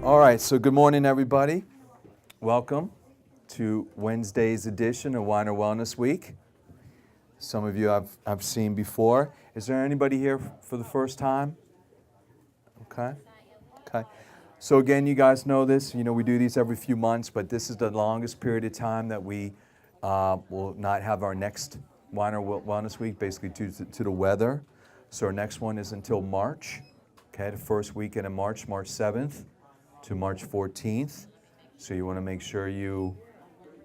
All right, so good morning, everybody. Welcome to Wednesday's edition of Wine or Wellness Week. Some of you I've seen before. Is there anybody here for the first time? Okay. So again, you guys know this. You know, we do these every few months, but this is the longest period of time that we will not have our next Wine or Wellness Week, basically due to the weather. So our next one is until March. Okay, the first weekend in March, March 7th. To March 14th. So you want to make sure you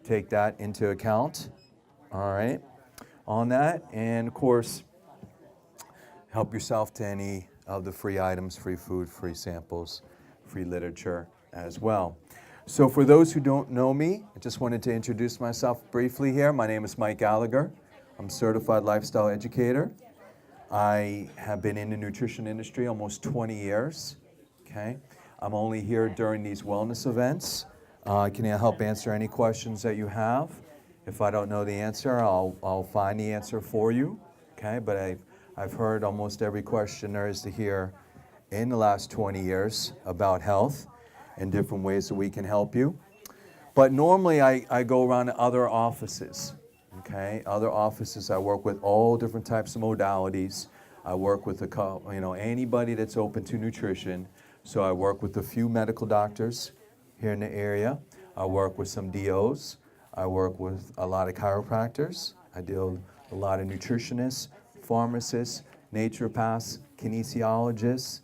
take that into account. All right. On that, and of course, help yourself to any of the free items, free food, free samples, free literature as well. So for those who don't know me, I just wanted to introduce myself briefly here. My name is Mike Gallagher. I'm a certified lifestyle educator. I have been in the nutrition industry almost 20 years. Okay. I'm only here during these wellness events. Can I help answer any questions that you have? If I don't know the answer, I'll find the answer for you. Okay, but I've heard almost every question there is to hear in the last 20 years about health and different ways that we can help you. But normally I go around to other offices. Okay, other offices I work with all different types of modalities. I work with anybody that's open to nutrition. So I work with a few medical doctors here in the area. I work with some DOs. I work with a lot of chiropractors. I deal with a lot of nutritionists, pharmacists, naturopaths, kinesiologists.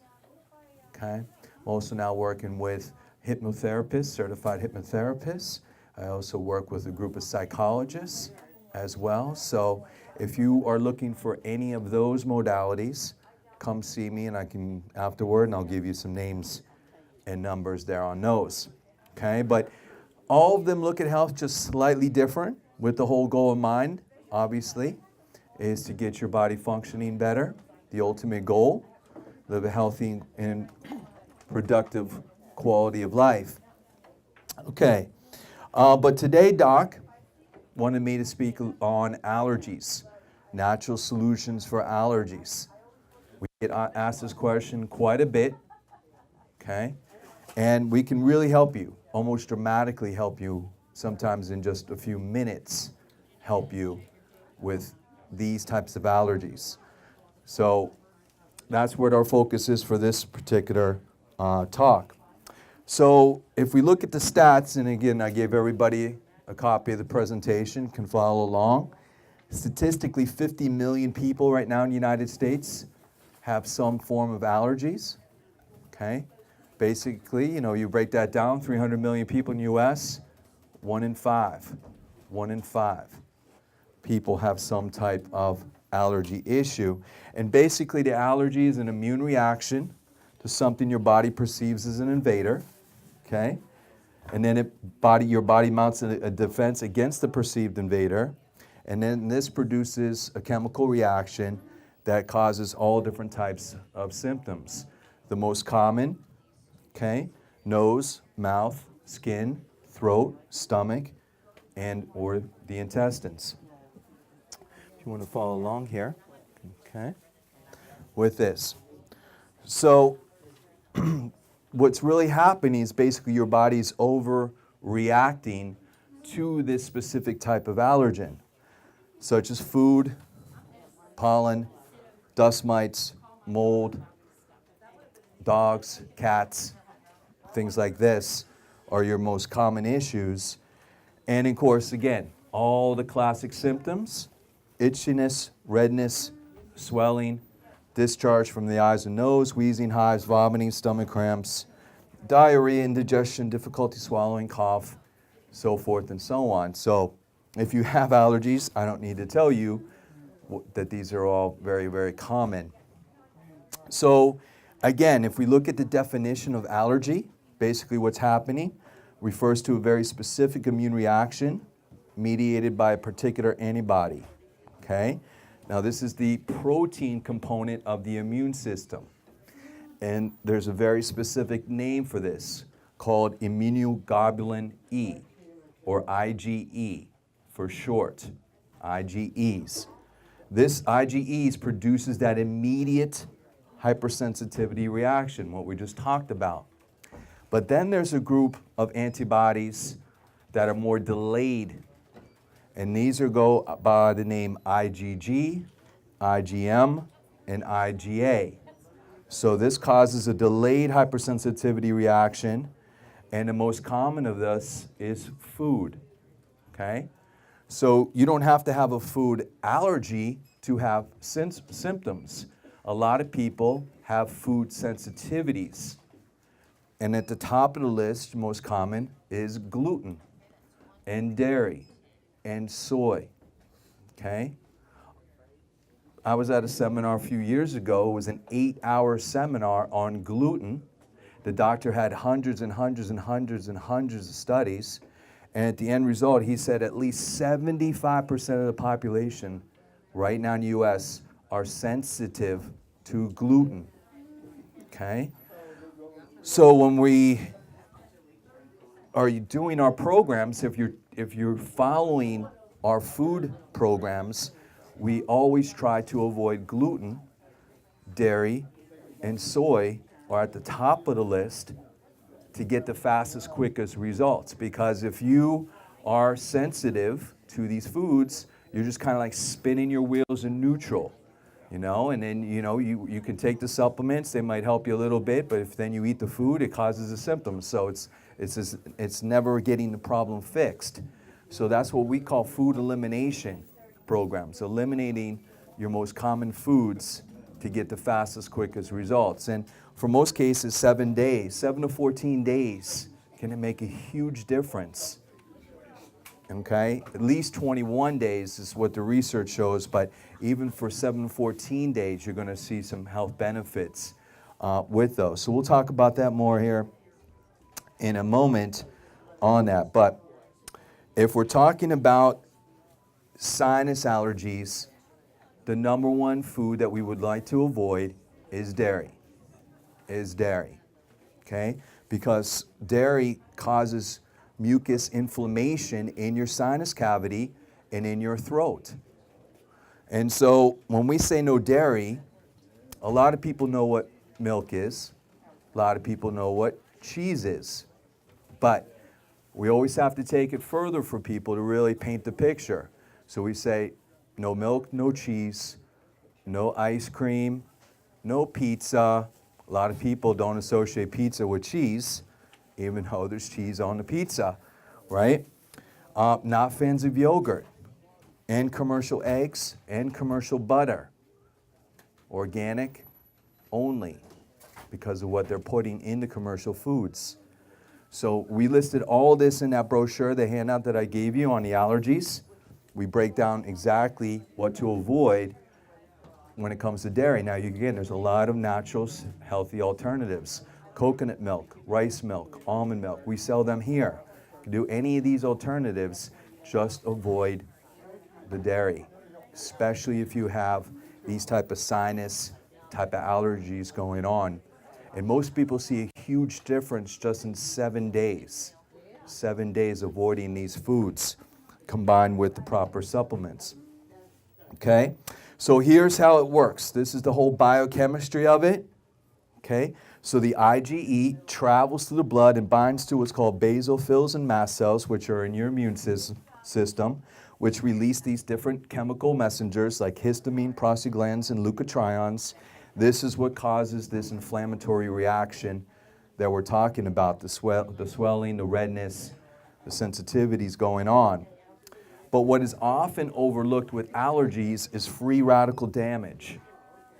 Okay. I'm also now working with hypnotherapists, certified hypnotherapists. I also work with a group of psychologists as well. So if you are looking for any of those modalities, come see me and I can afterward and I'll give you some names and numbers there on those. Okay, but all of them look at health just slightly different with the whole goal in mind, obviously, is to get your body functioning better. The ultimate goal, live a healthy and productive quality of life. Okay, but today Doc wanted me to speak on allergies, natural solutions for allergies. We get asked this question quite a bit, okay? And we can really help you, almost dramatically help you, sometimes in just a few minutes, help you with these types of allergies. So that's what our focus is for this particular talk. So if we look at the stats, and again, I gave everybody a copy of the presentation, can follow along. Statistically, 50 million people right now in the United States have some form of allergies, okay? Basically, you break that down, 300 million people in the U.S., 1 in 5 people have some type of allergy issue. And basically, the allergy is an immune reaction to something your body perceives as an invader, okay? And then your body mounts a defense against the perceived invader, and then this produces a chemical reaction that causes all different types of symptoms. The most common, okay, nose, mouth, skin, throat, stomach, or the intestines. If you want to follow along here, okay, with this. So what's really happening is basically your body's overreacting to this specific type of allergen, such as food, pollen, dust mites, mold, dogs, cats, things like this are your most common issues. And of course, again, all the classic symptoms, itchiness, redness, swelling, discharge from the eyes and nose, wheezing, hives, vomiting, stomach cramps, diarrhea, indigestion, difficulty swallowing, cough, so forth and so on. So if you have allergies, I don't need to tell you that these are all very, very common. So again, if we look at the definition of allergy, basically what's happening refers to a very specific immune reaction mediated by a particular antibody, okay? Now this is the protein component of the immune system. And there's a very specific name for this called immunoglobulin E, or IgE for short, IgEs. This IgEs produces that immediate hypersensitivity reaction, what we just talked about. But then there's a group of antibodies that are more delayed. And these go by the name IgG, IgM, and IgA. So this causes a delayed hypersensitivity reaction, and the most common of this is food, okay? So you don't have to have a food allergy to have symptoms. A lot of people have food sensitivities. And at the top of the list, most common, is gluten and dairy and soy, okay? I was at a seminar a few years ago. It was an 8-hour seminar on gluten. The doctor had hundreds and hundreds and hundreds and hundreds of studies. And at the end result, he said at least 75% of the population right now in the US are sensitive to gluten, okay? So when we are doing our programs, if you're following our food programs, we always try to avoid gluten, dairy, and soy are at the top of the list to get the fastest, quickest results. Because if you are sensitive to these foods, you're just kind of like spinning your wheels in neutral, you know, and then, you know, you can take the supplements, they might help you a little bit, but if then you eat the food, it causes the symptoms. So it's never getting the problem fixed. So that's what we call food elimination programs, eliminating your most common foods to get the fastest, quickest results. And for most cases, 7 days, 7 to 14 days can make a huge difference. Okay, at least 21 days is what the research shows, but even for 7 to 14 days, you're going to see some health benefits with those. So we'll talk about that more here in a moment on that. But if we're talking about sinus allergies, the number one food that we would like to avoid is dairy. Okay? Because dairy causes mucus inflammation in your sinus cavity and in your throat. And so when we say no dairy, a lot of people know what milk is. A lot of people know what cheese is. But we always have to take it further for people to really paint the picture. So we say no milk, no cheese, no ice cream, no pizza. A lot of people don't associate pizza with cheese, even though there's cheese on the pizza, right? Not fans of yogurt, and commercial eggs, and commercial butter. Organic only, because of what they're putting in the commercial foods. So we listed all this in that brochure, the handout that I gave you on the allergies. We break down exactly what to avoid when it comes to dairy. Now, again, there's a lot of natural, healthy alternatives. Coconut milk, rice milk, almond milk. We sell them here. You can do any of these alternatives, just avoid the dairy, especially if you have these type of sinus, type of allergies going on. And most people see a huge difference just in 7 days. 7 days avoiding these foods combined with the proper supplements. Okay? So here's how it works. This is the whole biochemistry of it. Okay? So the IgE travels through the blood and binds to what's called basophils and mast cells, which are in your immune system, which release these different chemical messengers like histamine, prostaglandins, and leukotrienes. This is what causes this inflammatory reaction that we're talking about, the swelling, the redness, the sensitivities going on. But what is often overlooked with allergies is free radical damage,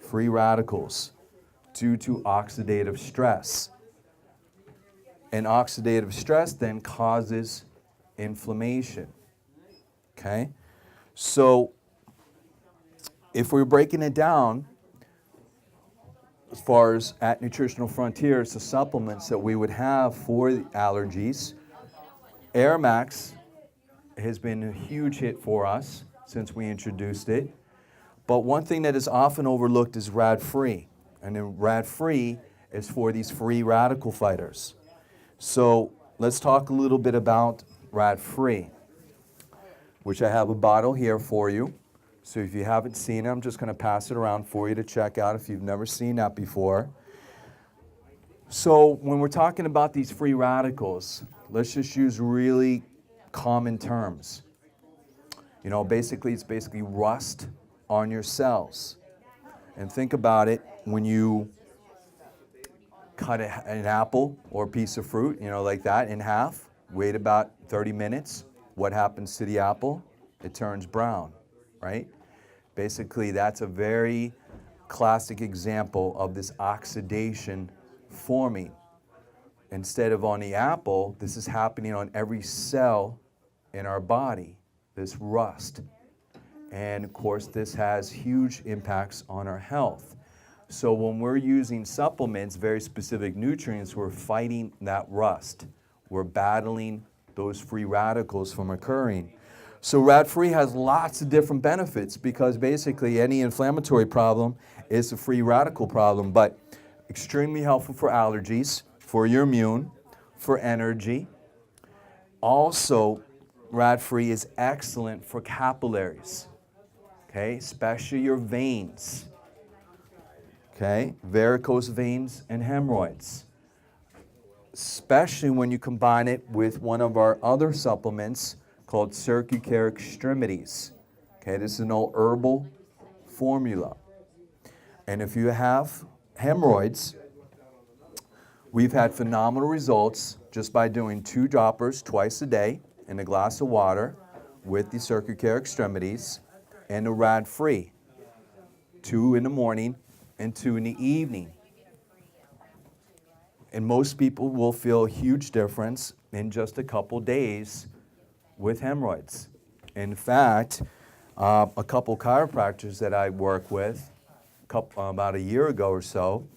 free radicals, due to oxidative stress. And oxidative stress then causes inflammation. Okay? So if we're breaking it down, as far as at Nutritional Frontiers, the supplements that we would have for the allergies, Air Max has been a huge hit for us since we introduced it. But one thing that is often overlooked is rad-free. And then rad-free is for these free radical fighters. So let's talk a little bit about rad-free, which I have a bottle here for you. So if you haven't seen it, I'm just going to pass it around for you to check out if you've never seen that before. So when we're talking about these free radicals, let's just use really common terms. You know, basically, it's basically rust on your cells. And think about it when you cut an apple or a piece of fruit, you know, like that in half, wait about 30 minutes. What happens to the apple? It turns brown, right? Basically, that's a very classic example of this oxidation forming. Instead of on the apple, this is happening on every cell in our body, this rust. And of course, this has huge impacts on our health. So when we're using supplements, very specific nutrients, we're fighting that rust. We're battling those free radicals from occurring. So rat-free has lots of different benefits because basically any inflammatory problem is a free radical problem, but extremely helpful for allergies, for your immune, for energy. Also, rat-free is excellent for capillaries, okay, especially your veins, okay, varicose veins and hemorrhoids, especially when you combine it with one of our other supplements called Circucare Extremities. Okay, this is an old herbal formula. And if you have hemorrhoids, we've had phenomenal results just by doing 2 droppers twice a day in a glass of water with the Circucare Extremities and a rat-free. 2 in the morning and 2 in the evening. And most people will feel a huge difference in just a couple days with hemorrhoids. In fact, a couple chiropractors that I work with about a year ago or so,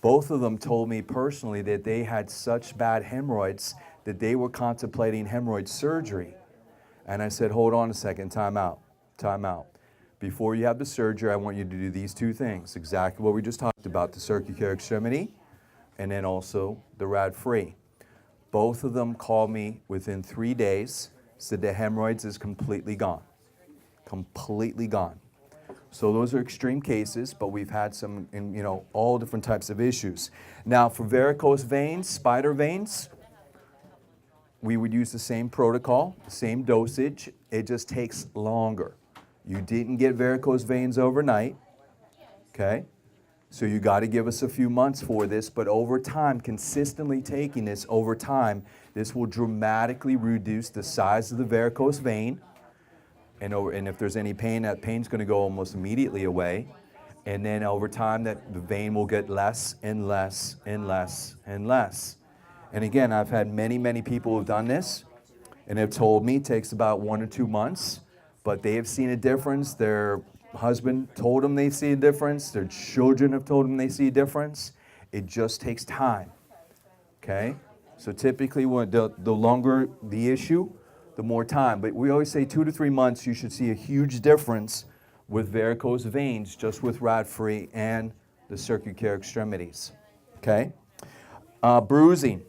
both of them told me personally that they had such bad hemorrhoids that they were contemplating hemorrhoid surgery. And I said, hold on a second, time out. Before you have the surgery, I want you to do these 2 things, exactly what we just talked about, the Circucare Extremity and then also the rat-free. Both of them called me within 3 days, said the hemorrhoids is completely gone. Completely gone. So those are extreme cases, but we've had some, in, all different types of issues. Now for varicose veins, spider veins, we would use the same protocol, same dosage. It just takes longer. You didn't get varicose veins overnight, okay? So you got to give us a few months for this, but over time, consistently taking this over time, this will dramatically reduce the size of the varicose vein. And if there's any pain, that pain's going to go almost immediately away. And then over time, that the vein will get less and less and less and less. And again, I've had many, many people who've done this, and have told me it takes about 1 or 2 months, but they have seen a difference. Their husband told them they see a difference. Their children have told them they see a difference. It just takes time, okay? So typically, the longer the issue, the more time. But we always say 2 to 3 months, you should see a huge difference with varicose veins, just with rat-free and the Circucare Extremities, okay? Bruising,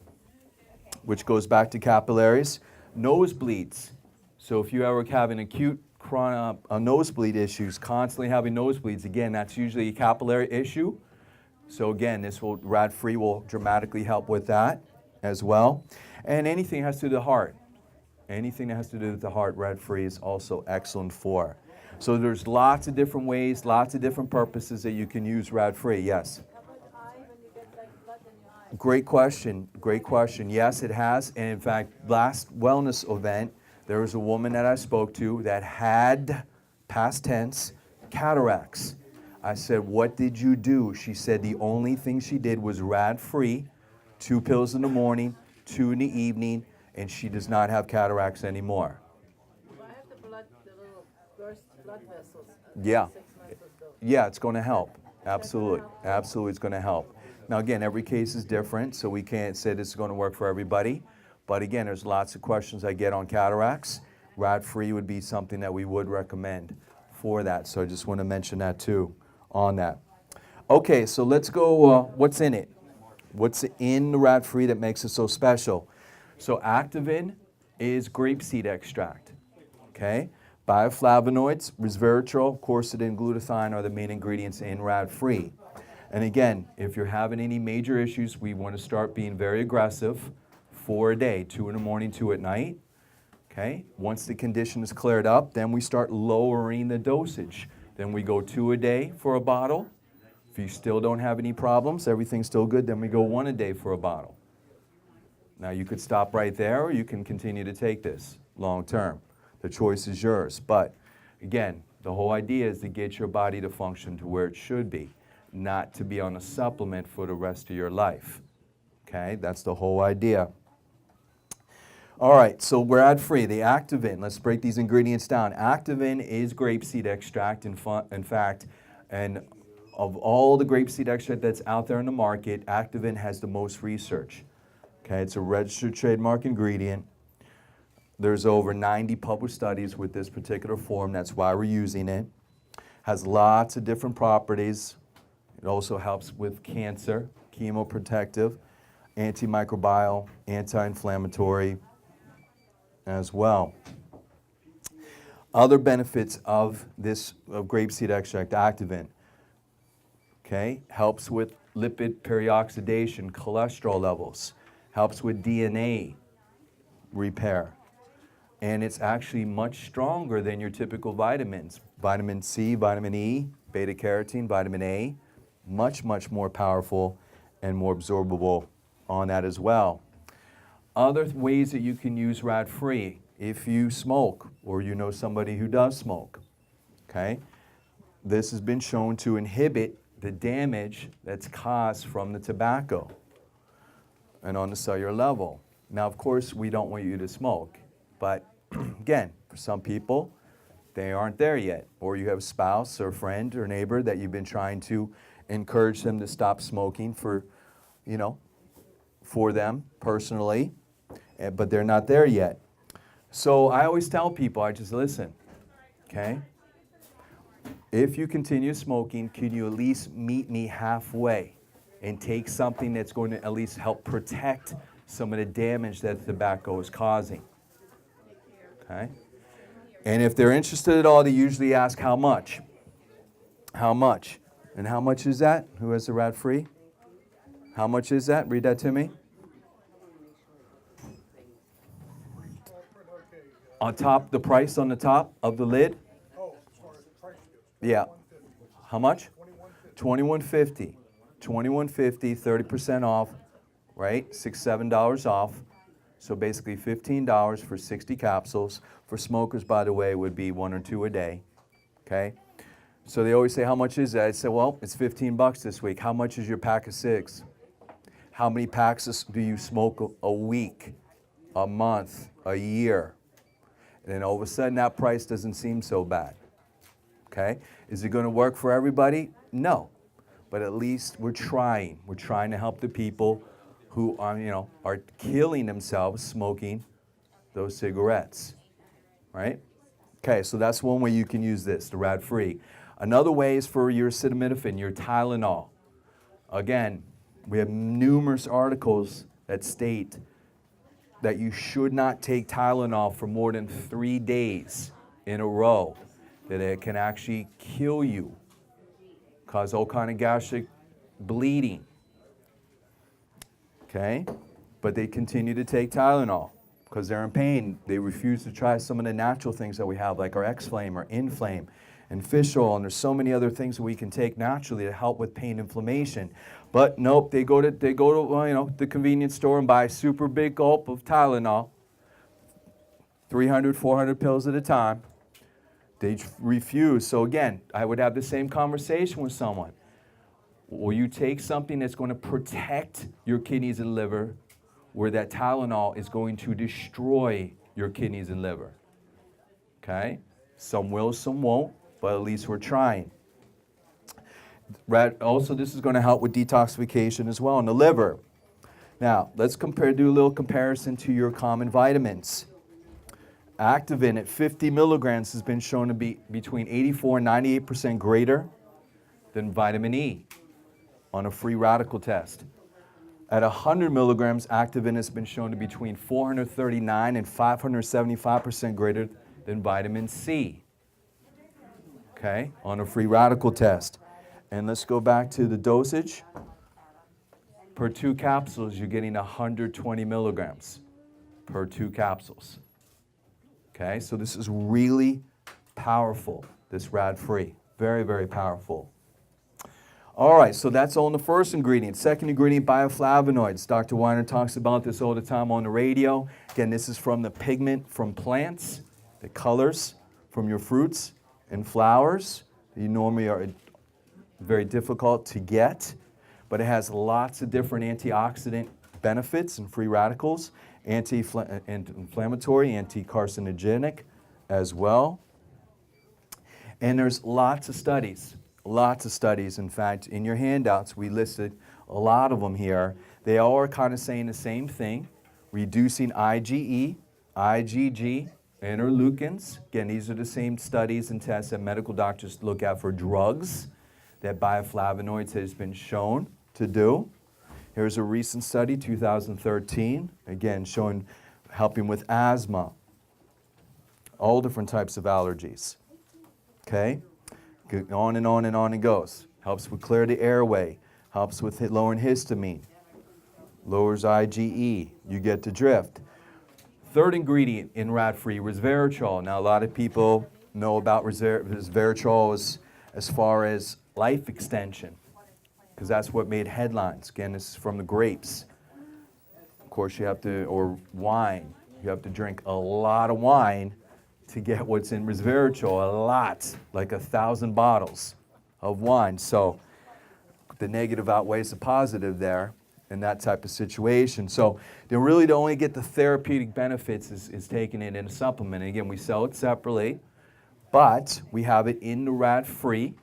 which goes back to capillaries. Nosebleeds. So if you ever have an acute nosebleed issues, constantly having nosebleeds, again, that's usually a capillary issue. So again, rat-free will dramatically help with that as well. And anything that has to do with the heart. Anything that has to do with the heart, rat-free is also excellent for. So there's lots of different ways, lots of different purposes that you can use rat-free. Yes? Great question. Great question. Yes, it has. And in fact, last wellness event, there was a woman that I spoke to that had, past tense, cataracts. I said, what did you do? She said the only thing she did was rat-free, 2 pills in the morning, 2 in the evening, and she does not have cataracts anymore. I have the little burst blood vessels. Yeah. Yeah, it's going to help. Absolutely. Absolutely, it's going to help. Now, again, every case is different, so we can't say this is going to work for everybody. But again, there's lots of questions I get on cataracts. Rat-free would be something that we would recommend for that. So I just want to mention that too on that. Okay, so let's go, what's in it? What's in the rat-free that makes it so special? So activin is grapeseed extract, okay? Bioflavonoids, resveratrol, quercetin, glutathione are the main ingredients in rat-free. And again, if you're having any major issues, we want to start being very aggressive. 4 a day, 2 in the morning, 2 at night. Okay? Once the condition is cleared up, then we start lowering the dosage. Then we go 2 a day for a bottle. If you still don't have any problems, everything's still good, then we go 1 a day for a bottle. Now you could stop right there, or you can continue to take this long term. The choice is yours. But again, the whole idea is to get your body to function to where it should be, not to be on a supplement for the rest of your life. Okay, that's the whole idea. All right, so we're ad-free. The Activin, let's break these ingredients down. Activin is grapeseed extract, in fact, and of all the grapeseed extract that's out there in the market, Activin has the most research. Okay, it's a registered trademark ingredient. There's over 90 published studies with this particular form. That's why we're using it. Has lots of different properties. It also helps with cancer, chemoprotective, antimicrobial, anti-inflammatory as well. Other benefits of this grapeseed extract, Activin, okay, helps with lipid perioxidation, cholesterol levels, helps with DNA repair, and it's actually much stronger than your typical vitamins. Vitamin C, vitamin E, beta carotene, vitamin A, much, much more powerful and more absorbable on that as well. Other ways that you can use rat-free, if you smoke or you know somebody who does smoke, okay? This has been shown to inhibit the damage that's caused from the tobacco and on the cellular level. Now, of course, we don't want you to smoke, but again, for some people, they aren't there yet, or you have a spouse or friend or neighbor that you've been trying to encourage them to stop smoking for, you know, for them personally, but they're not there yet. So I always tell people, I just listen, okay? If you continue smoking, can you at least meet me halfway and take something that's going to at least help protect some of the damage that tobacco is causing? Okay? And if they're interested at all, they usually ask how much? How much? And how much is that? Who has the rat-free? How much is that? Read that to me. On top, the price on the top of the lid? Yeah. How much? $21.50. $21.50, 30% off, right? $6, $7 off. So basically $15 for 60 capsules. For smokers, by the way, would be 1 or 2 a day. Okay? So they always say, how much is that? I say, well, it's $15 this week. How much is your pack of 6? How many packs do you smoke a week, a month, a year? And then all of a sudden, that price doesn't seem so bad. Okay? Is it going to work for everybody? No. But at least we're trying. We're trying to help the people who are killing themselves smoking those cigarettes. Right? Okay, so that's one way you can use this, the rat-free. Another way is for your acetaminophen, your Tylenol. Again, we have numerous articles that state that you should not take Tylenol for more than 3 days in a row, that it can actually kill you, cause all kind of gastric bleeding. Okay? But they continue to take Tylenol because they're in pain. They refuse to try some of the natural things that we have, like our X-Flame or Inflame and fish oil, and there's so many other things that we can take naturally to help with pain inflammation. But nope, they go to the convenience store and buy a super big gulp of Tylenol, 300, 400 pills at a time. They refuse. So again, I would have the same conversation with someone. Will you take something that's going to protect your kidneys and liver, where that Tylenol is going to destroy your kidneys and liver? Okay? Some will, some won't, but at least we're trying. Also, this is going to help with detoxification as well in the liver. Now, let's do a little comparison to your common vitamins. Activin at 50 milligrams has been shown to be between 84 and 98% greater than vitamin E on a free radical test. At 100 milligrams, Activin has been shown to be between 439 and 575% greater than vitamin C, okay, on a free radical test. And let's go back to the dosage. Per 2 capsules, you're getting 120 milligrams per 2 capsules. Okay, so this is really powerful, this rad-free. Very, very powerful. All right, so that's on the first ingredient. Second ingredient, bioflavonoids. Dr. Weiner talks about this all the time on the radio. Again, this is from the pigment from plants, the colors from your fruits and flowers. You normally are very difficult to get, but it has lots of different antioxidant benefits and free radicals, anti-inflammatory, anti-carcinogenic as well. And there's lots of studies. Lots of studies. In fact, in your handouts, we listed a lot of them here. They all are kind of saying the same thing, reducing IgE, IgG, interleukins. Again, these are the same studies and tests that medical doctors look at for drugs that bioflavonoids has been shown to do. Here's a recent study, 2013, again, showing helping with asthma, all different types of allergies. Okay? On and on and on it goes. Helps with clear the airway. Helps with lowering histamine. Lowers IgE. You get the drift. Third ingredient in rad-free, resveratrol. Now, a lot of people know about resveratrol as far as life extension, because that's what made headlines. Again, this is from the grapes. Of course, you have to, or wine. You have to drink a lot of wine to get what's in resveratrol, a lot, like 1,000 bottles of wine. So the negative outweighs the positive there in that type of situation. So they really to only get the therapeutic benefits is taking it in a supplement. And again, we sell it separately, but we have it in the rad-free.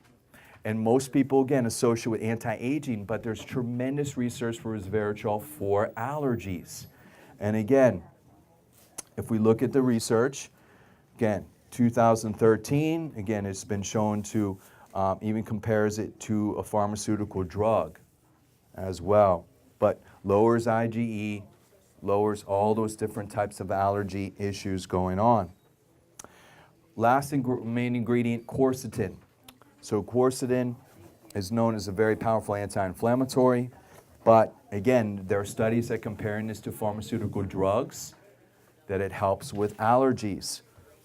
And most people, again, associate with anti-aging, but there's tremendous research for resveratrol for allergies. And again, if we look at the research, again, 2013, again, it's been shown to even compares it to a pharmaceutical drug as well. But lowers IgE, lowers all those different types of allergy issues going on. Last main ingredient, quercetin. So quercetin is known as a very powerful anti-inflammatory, but again, there are studies that comparing this to pharmaceutical drugs, that it helps with allergies.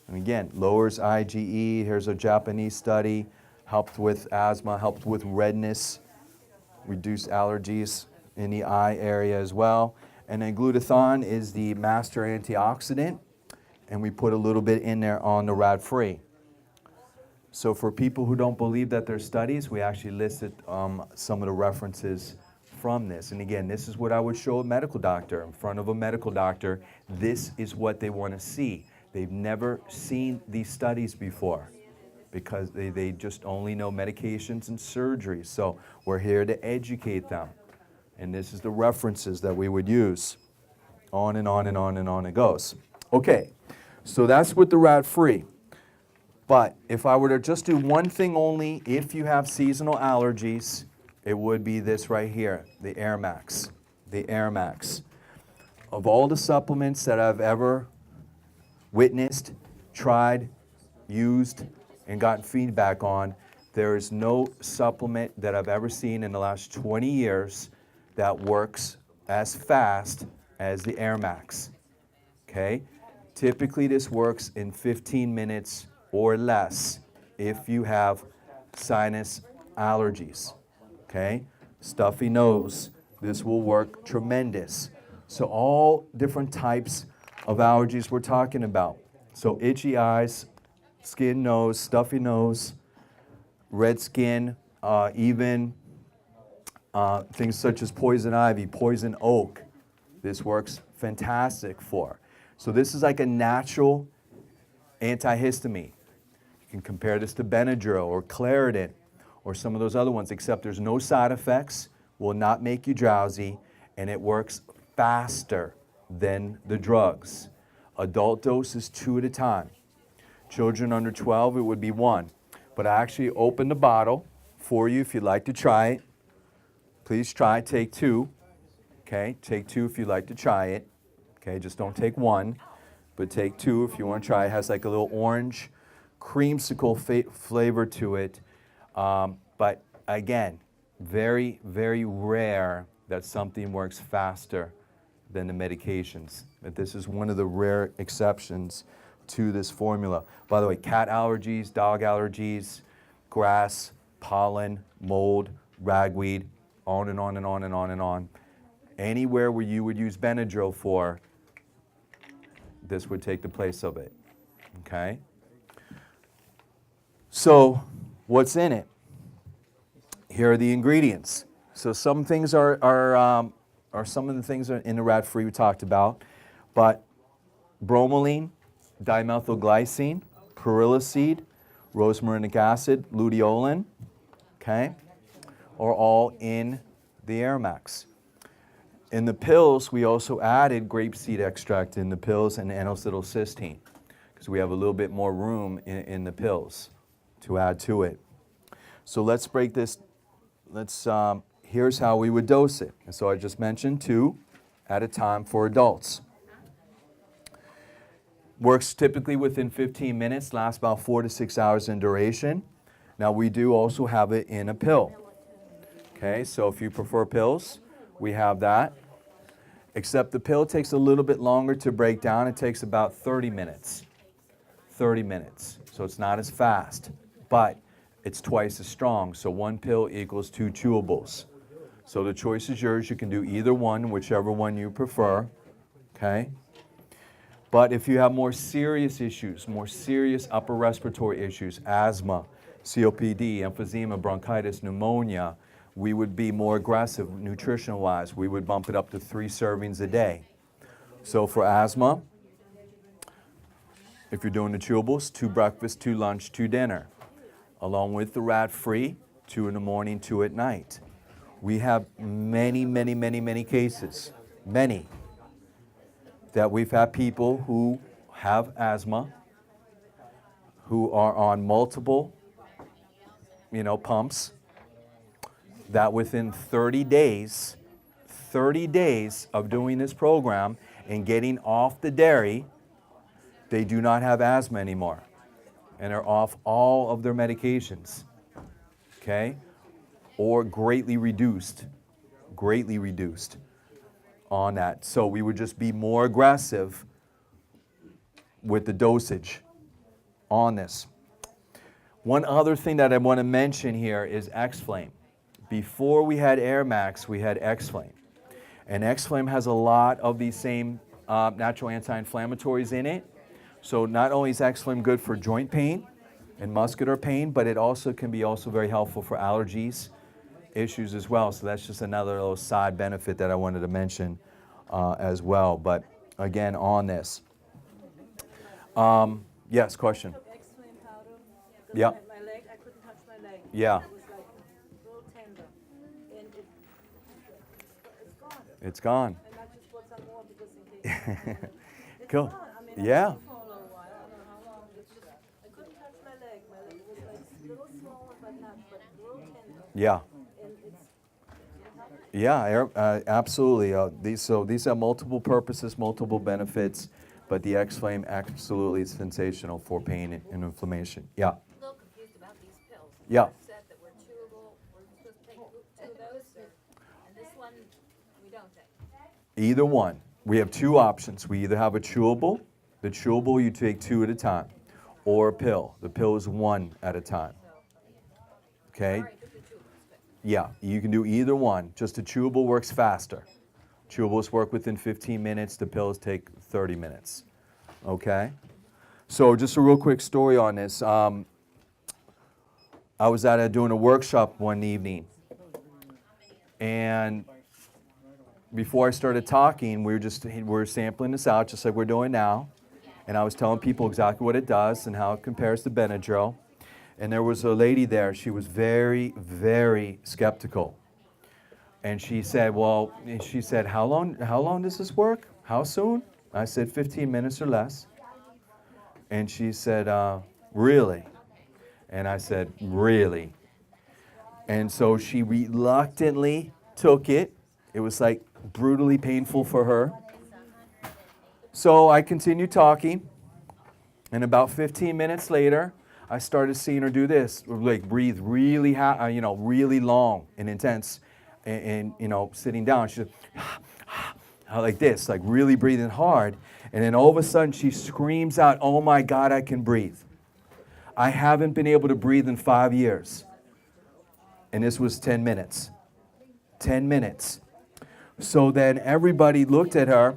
And again, lowers IgE. Here's a Japanese study, helped with asthma, helped with redness, reduced allergies in the eye area as well. And then glutathione is the master antioxidant, and we put a little bit in there on the rad-free. So for people who don't believe that there's studies, we actually listed some of the references from this. And again, this is what I would show a medical doctor. In front of a medical doctor, this is what they want to see. They've never seen these studies before because they just only know medications and surgeries. So we're here to educate them. And this is the references that we would use. On and on and on and on it goes. Okay, so that's with the rad-free. But if I were to just do one thing only, if you have seasonal allergies, it would be this right here, the Air Max. The Air Max. Of all the supplements that I've ever witnessed, tried, used, and gotten feedback on, there is no supplement that I've ever seen in the last 20 years that works as fast as the Air Max. Okay? Typically this works in 15 minutes or less if you have sinus allergies. Okay? Stuffy nose, this will work tremendous. So all different types of allergies we're talking about. So itchy eyes, skin nose, stuffy nose, red skin, even things such as poison ivy, poison oak. This works fantastic for. So this is like a natural antihistamine. You can compare this to Benadryl or Claritin or some of those other ones, except there's no side effects, will not make you drowsy, and it works faster than the drugs. Adult dose is 2 at a time. Children under 12, it would be 1. But I actually opened the bottle for you if you'd like to try it. Please try, take 2. Okay, take 2 if you'd like to try it. Okay, just don't take 1, but take 2 if you want to try it. It has like a little orange creamsicle flavor to it. But again, very, very rare that something works faster than the medications. But this is one of the rare exceptions to this formula. By the way, cat allergies, dog allergies, grass, pollen, mold, ragweed, on and on and on and on and on. Anywhere where you would use Benadryl for, this would take the place of it, okay? So, what's in it? Here are the ingredients. So some things are some of the things are in the rat-free we talked about, but bromelain, dimethylglycine, perylacid, rosmarinic acid, luteolin, okay, are all in the Air Max. In the pills, we also added grapeseed extract in the pills and N-acetylcysteine because we have a little bit more room in the pills to add to it. So let's break this. Here's how we would dose it. And so I just mentioned 2 at a time for adults. Works typically within 15 minutes, lasts about 4 to 6 hours in duration. Now we do also have it in a pill. Okay, so if you prefer pills, we have that. Except the pill takes a little bit longer to break down. It takes about 30 minutes. 30 minutes. So it's not as fast, but it's twice as strong. So 1 pill equals 2 chewables. So the choice is yours. You can do either one, whichever one you prefer. Okay? But if you have more serious issues, more serious upper respiratory issues, asthma, COPD, emphysema, bronchitis, pneumonia, we would be more aggressive nutritional-wise. We would bump it up to 3 servings a day. So for asthma, if you're doing the chewables, 2 breakfast, 2 lunch, 2 dinner. Along with the rat-free, 2 in the morning, 2 at night. We have many, many, many, many cases, many, that we've had people who have asthma, who are on multiple, pumps, that within 30 days of doing this program and getting off the dairy, they do not have asthma anymore and are off all of their medications, okay? Or greatly reduced on that. So we would just be more aggressive with the dosage on this. One other thing that I want to mention here is X-Flame. Before we had Air Max, we had X-Flame. And X-Flame has a lot of these same natural anti-inflammatories in it. So not only is X-Flame good for joint pain and muscular pain, but it also can be very helpful for allergies issues as well. So that's just another little side benefit that I wanted to mention as well. But again, on this. Yes, question? X-Flame powder. Yeah. My leg, I couldn't touch my leg. Yeah. It was like real tender. And it's gone. It's gone. And I just bought some more because in case. It's Cool. gone. I mean, Yeah. I had it for a little while. I don't know how long. It's just, I couldn't touch my leg. My leg was like a little swollen, but real tender. Yeah. And it's, Yeah, absolutely. These have multiple purposes, multiple benefits, but the X-Flame absolutely is sensational for pain and inflammation. Yeah. I'm a little confused about these pills. Yeah. You said that we're chewable, we're supposed to take 2 of those, and this one we don't take. Either one. We have 2 options. We either have a chewable. The chewable you take 2 at a time, or a pill. The pill is 1 at a time. Okay? All right, just the chewables, good. Yeah, you can do either one. Just a chewable works faster. Chewables work within 15 minutes. The pills take 30 minutes. Okay? So just a real quick story on this. I was doing a workshop one evening, and before I started talking, we were sampling this out just like we're doing now, and I was telling people exactly what it does and how it compares to Benadryl. And there was a lady there. She was very, very skeptical. And she said, how long does this work? How soon? I said, 15 minutes or less. And she said, really? And I said, really? And so she reluctantly took it. It was like brutally painful for her. So I continued talking. And about 15 minutes later, I started seeing her do this, like breathe really, really long and intense, and sitting down. She's like this, like really breathing hard. And then all of a sudden she screams out, "Oh my God, I can breathe. I haven't been able to breathe in 5 years." And this was 10 minutes. 10 minutes. So then everybody looked at her,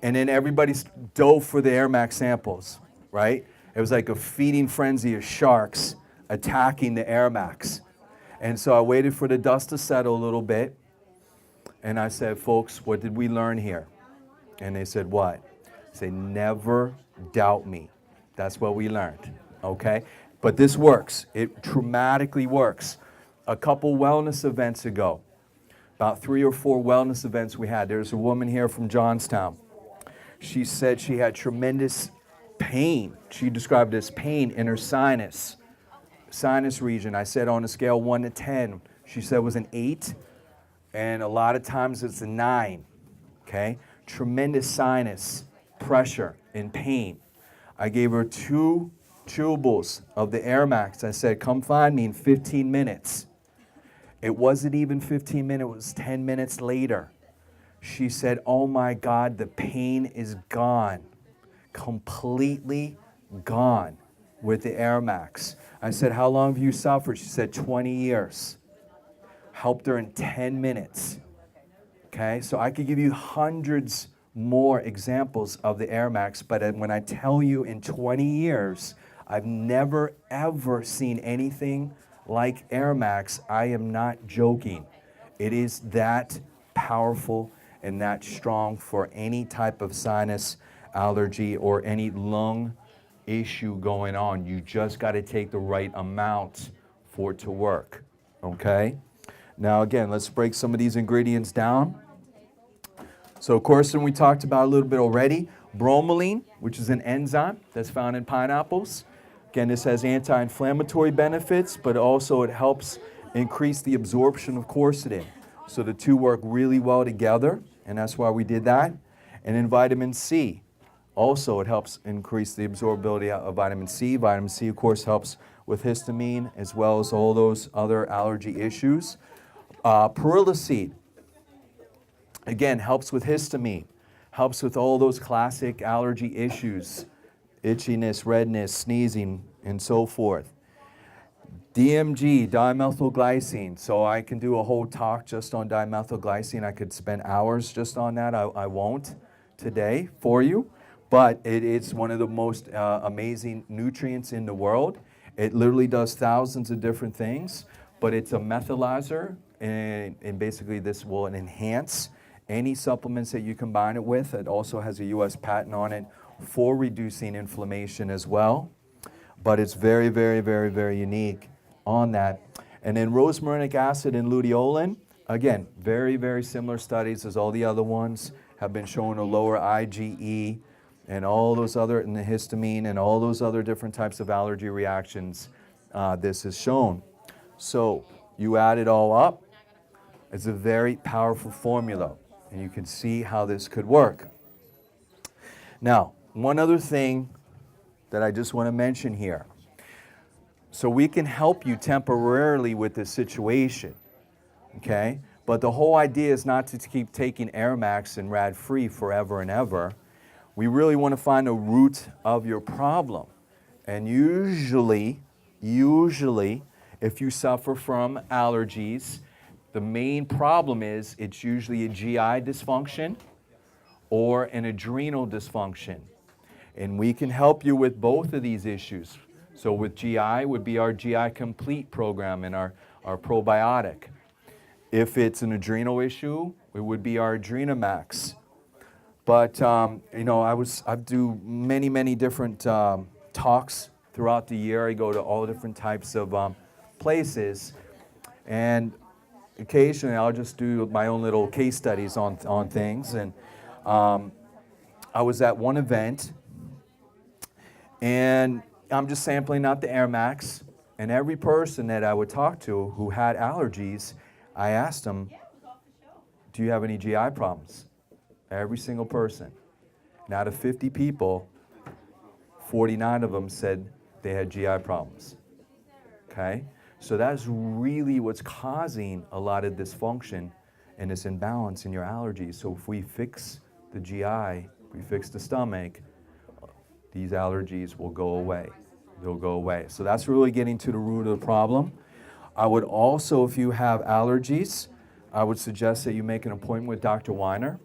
and then everybody dove for the Air Max samples, right? It was like a feeding frenzy of sharks attacking the Air Max. And so I waited for the dust to settle a little bit, and I said, "Folks, what did we learn here?" And they said, "What?" I said, "Never doubt me." That's what we learned, okay? But this works. It dramatically works. A couple wellness events ago, about 3 or 4 wellness events we had, there's a woman here from Johnstown. She said she had tremendous pain. She described it as pain in her sinus region. I said on a scale 1 to 10, she said it was an 8, and a lot of times it's a 9, okay? Tremendous sinus pressure and pain. I gave her 2 chewables of the Air Max. I said, "Come find me in 15 minutes. It wasn't even 15 minutes, it was 10 minutes later. She said, "Oh my God, the pain is gone. Completely gone with the Air Max." I said, "How long have you suffered?" She said, 20 years. Helped her in 10 minutes. Okay, so I could give you hundreds more examples of the Air Max, but when I tell you in 20 years, I've never ever seen anything like Air Max, I am not joking. It is that powerful and that strong for any type of sinus allergy or any lung issue going on. You just got to take the right amount for it to work, okay? Now again, let's break some of these ingredients down. So quercetin we talked about a little bit already. Bromelain, which is an enzyme that's found in pineapples. Again, this has anti-inflammatory benefits, but also it helps increase the absorption of quercetin. So the two work really well together, and that's why we did that. And then vitamin C. Also, it helps increase the absorbability of vitamin C. Vitamin C, of course, helps with histamine as well as all those other allergy issues. Perilla seed, again, helps with histamine, helps with all those classic allergy issues, itchiness, redness, sneezing, and so forth. DMG, dimethylglycine. So I can do a whole talk just on dimethylglycine. I could spend hours just on that. I won't today for you, but it's one of the most amazing nutrients in the world. It literally does thousands of different things, but it's a methylizer, and basically this will enhance any supplements that you combine it with. It also has a US patent on it for reducing inflammation as well. But it's very, very, very, very unique on that. And then rosmarinic acid and luteolin, again, very, very similar studies as all the other ones, have been shown to lower IgE and all those other, and the histamine and all those other different types of allergy reactions this is shown. So you add it all up, it's a very powerful formula, and you can see how this could work. Now, one other thing that I just want to mention here. So we can help you temporarily with this situation, okay? But the whole idea is not to keep taking Air Max and Rad-Free forever and ever. We really want to find the root of your problem. And usually, if you suffer from allergies, the main problem is it's usually a GI dysfunction or an adrenal dysfunction. And we can help you with both of these issues. So with GI would be our GI Complete program and our probiotic. If it's an adrenal issue, it would be our Adrenamax. But I do many different talks throughout the year. I go to all different types of places, and occasionally I'll just do my own little case studies on things. And I was at one event, and I'm just sampling out the Air Max, and every person that I would talk to who had allergies, I asked them, "Do you have any GI problems?" Every single person. And out of 50 people, 49 of them said they had GI problems. Okay? So that's really what's causing a lot of dysfunction and this imbalance in your allergies. So if we fix the GI, we fix the stomach, these allergies will go away. They'll go away. So that's really getting to the root of the problem. I would also, if you have allergies, I would suggest that you make an appointment with Dr. Weiner,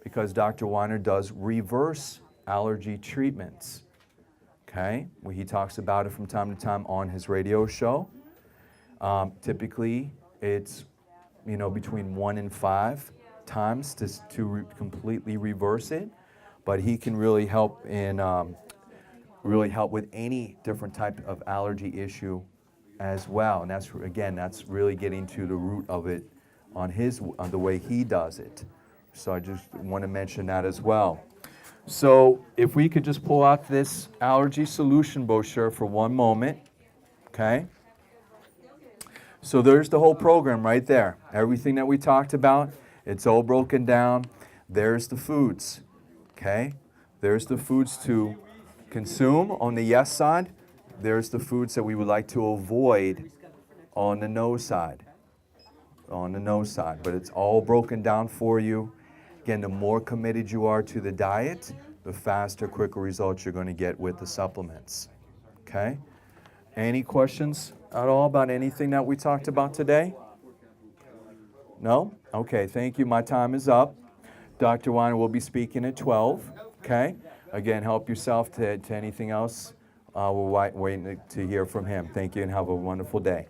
because Dr. Weiner does reverse allergy treatments. Okay? Well, he talks about it from time to time on his radio show. Typically, it's between 1 and 5 times to completely reverse it, but he can really help in with any different type of allergy issue as well. And that's really getting to the root of it on the way he does it. So I just want to mention that as well. So if we could just pull out this allergy solution brochure for one moment, okay? So there's the whole program right there. Everything that we talked about, it's all broken down. There's the foods, okay? There's the foods to consume on the yes side. There's the foods that we would like to avoid on the no side. On the no side. But it's all broken down for you. Again, the more committed you are to the diet, the faster, quicker results you're going to get with the supplements. Okay? Any questions at all about anything that we talked about today? No? Okay, thank you. My time is up. Dr. Weiner will be speaking at 12. Okay? Again, help yourself to anything else. We're waiting to hear from him. Thank you and have a wonderful day.